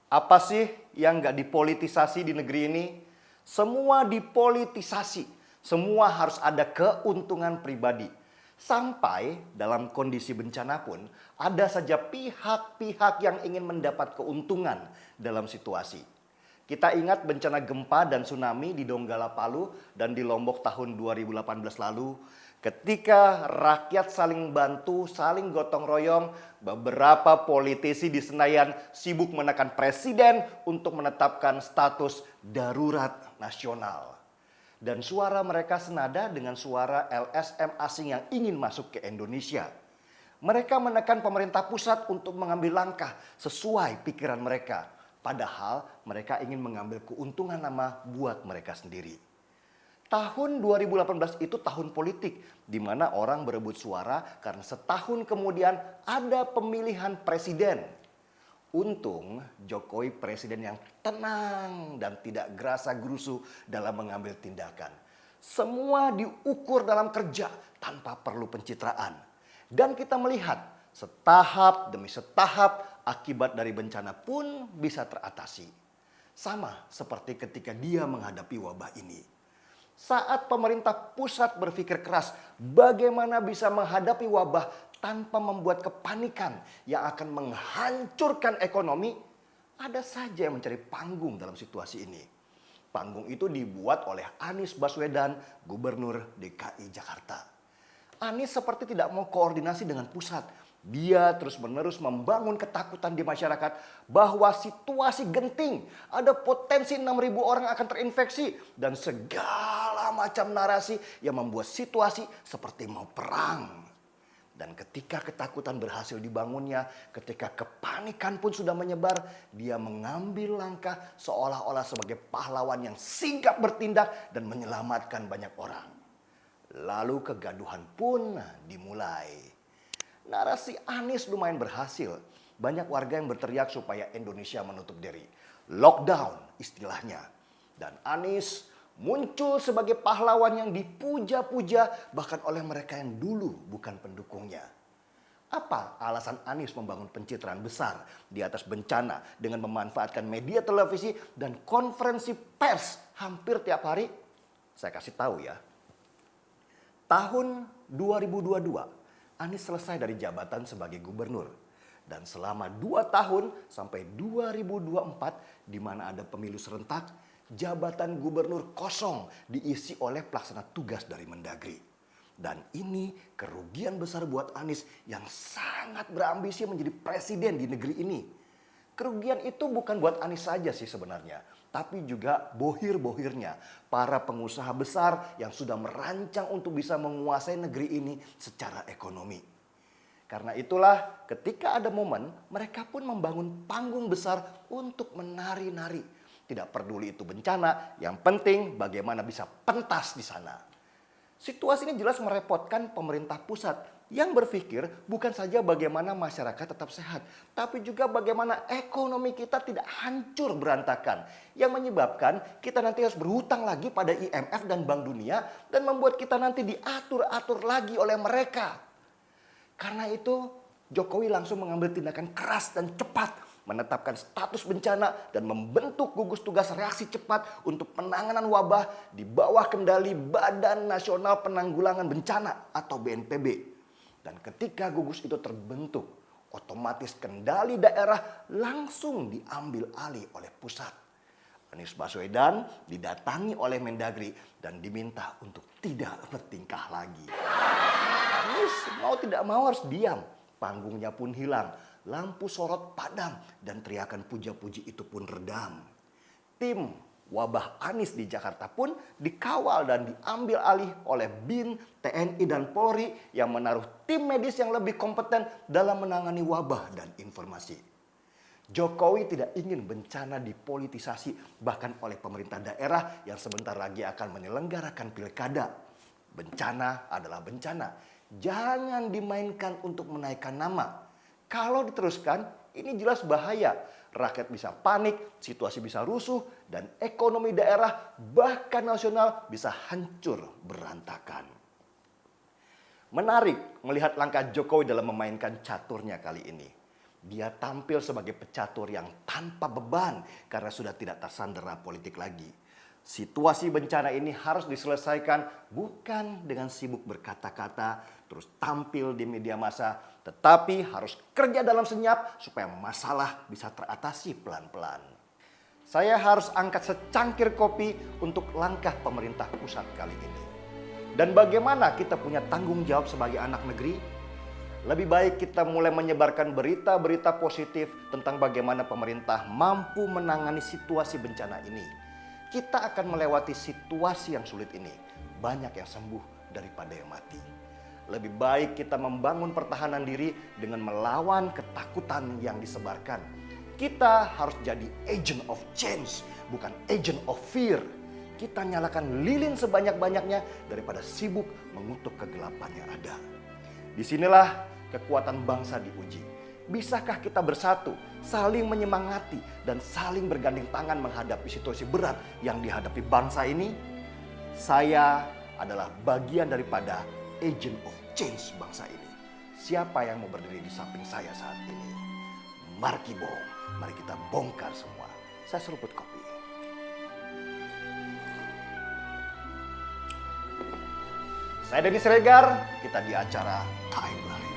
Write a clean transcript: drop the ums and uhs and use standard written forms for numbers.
Apa sih yang nggak dipolitisasi di negeri ini? Semua dipolitisasi. Semua harus ada keuntungan pribadi. Sampai dalam kondisi bencana pun ada saja pihak-pihak yang ingin mendapat keuntungan dalam situasi. Kita ingat bencana gempa dan tsunami di Donggala Palu dan di Lombok tahun 2018 lalu. Ketika rakyat saling bantu, saling gotong royong, beberapa politisi di Senayan sibuk menekan presiden untuk menetapkan status darurat nasional. Dan suara mereka senada dengan suara LSM asing yang ingin masuk ke Indonesia. Mereka menekan pemerintah pusat untuk mengambil langkah sesuai pikiran mereka. Padahal mereka ingin mengambil keuntungan nama buat mereka sendiri. Tahun 2018 itu tahun politik di mana orang berebut suara karena setahun kemudian ada pemilihan presiden. Untung Jokowi presiden yang tenang dan tidak gerasa-gerusu dalam mengambil tindakan. Semua diukur dalam kerja tanpa perlu pencitraan. Dan kita melihat setahap demi setahap akibat dari bencana pun bisa teratasi. Sama seperti ketika dia menghadapi wabah ini. Saat pemerintah pusat berpikir keras bagaimana bisa menghadapi wabah tanpa membuat kepanikan yang akan menghancurkan ekonomi, ada saja yang mencari panggung dalam situasi ini. Panggung itu dibuat oleh Anies Baswedan, Gubernur DKI Jakarta. Anies seperti tidak mau koordinasi dengan pusat. Dia terus-menerus membangun ketakutan di masyarakat bahwa situasi genting, ada potensi 6.000 orang akan terinfeksi dan segala macam narasi yang membuat situasi seperti mau perang. Dan ketika ketakutan berhasil dibangunnya, ketika kepanikan pun sudah menyebar, dia mengambil langkah seolah-olah sebagai pahlawan yang sigap bertindak dan menyelamatkan banyak orang. Lalu kegaduhan pun dimulai. Narasi Anies lumayan berhasil. Banyak warga yang berteriak supaya Indonesia menutup diri. Lockdown istilahnya. Dan Anies muncul sebagai pahlawan yang dipuja-puja bahkan oleh mereka yang dulu bukan pendukungnya. Apa alasan Anies membangun pencitraan besar di atas bencana dengan memanfaatkan media televisi dan konferensi pers hampir tiap hari? Saya kasih tahu ya. Tahun 2022 Anies selesai dari jabatan sebagai gubernur. Dan selama 2 tahun sampai 2024 di mana ada pemilu serentak, jabatan gubernur kosong diisi oleh pelaksana tugas dari Mendagri. Dan ini kerugian besar buat Anies yang sangat berambisi menjadi presiden di negeri ini. Kerugian itu bukan buat Anies saja sih sebenarnya, tapi juga bohir-bohirnya, para pengusaha besar yang sudah merancang untuk bisa menguasai negeri ini secara ekonomi. Karena itulah ketika ada momen, mereka pun membangun panggung besar untuk menari-nari. Tidak peduli itu bencana, yang penting bagaimana bisa pentas di sana. Situasi ini jelas merepotkan pemerintah pusat yang berpikir bukan saja bagaimana masyarakat tetap sehat, tapi juga bagaimana ekonomi kita tidak hancur berantakan. Yang menyebabkan kita nanti harus berhutang lagi pada IMF dan Bank Dunia dan membuat kita nanti diatur-atur lagi oleh mereka. Karena itu Jokowi langsung mengambil tindakan keras dan cepat, menetapkan status bencana dan membentuk gugus tugas reaksi cepat untuk penanganan wabah di bawah kendali Badan Nasional Penanggulangan Bencana atau BNPB. Dan ketika gugus itu terbentuk, otomatis kendali daerah langsung diambil alih oleh pusat. Anies Baswedan didatangi oleh Mendagri dan diminta untuk tidak bertingkah lagi. Anies mau tidak mau harus diam, panggungnya pun hilang. Lampu sorot padam dan teriakan puja-puji itu pun redam. Tim wabah Anies di Jakarta pun dikawal dan diambil alih oleh BIN, TNI dan Polri yang menaruh tim medis yang lebih kompeten dalam menangani wabah dan informasi. Jokowi tidak ingin bencana dipolitisasi bahkan oleh pemerintah daerah yang sebentar lagi akan menyelenggarakan pilkada. Bencana adalah bencana. Jangan dimainkan untuk menaikkan nama. Kalau diteruskan, ini jelas bahaya. Rakyat bisa panik, situasi bisa rusuh, dan ekonomi daerah bahkan nasional bisa hancur berantakan. Menarik melihat langkah Jokowi dalam memainkan caturnya kali ini. Dia tampil sebagai pecatur yang tanpa beban karena sudah tidak tersandera politik lagi. Situasi bencana ini harus diselesaikan bukan dengan sibuk berkata-kata, terus tampil di media massa, tetapi harus kerja dalam senyap supaya masalah bisa teratasi pelan-pelan. Saya harus angkat secangkir kopi untuk langkah pemerintah pusat kali ini. Dan bagaimana kita punya tanggung jawab sebagai anak negeri? Lebih baik kita mulai menyebarkan berita-berita positif tentang bagaimana pemerintah mampu menangani situasi bencana ini. Kita akan melewati situasi yang sulit ini. Banyak yang sembuh daripada yang mati. Lebih baik kita membangun pertahanan diri dengan melawan ketakutan yang disebarkan. Kita harus jadi agent of change, bukan agent of fear. Kita nyalakan lilin sebanyak-banyaknya daripada sibuk mengutuk kegelapan yang ada. Disinilah kekuatan bangsa diuji. Bisakah kita bersatu, saling menyemangati, dan saling bergandeng tangan menghadapi situasi berat yang dihadapi bangsa ini? Saya adalah bagian daripada agent of change bangsa ini. Siapa yang mau berdiri di samping saya saat ini? Markibong, mari kita bongkar semua. Saya seruput kopi. Saya Denny Siregar, kita di acara Timeline.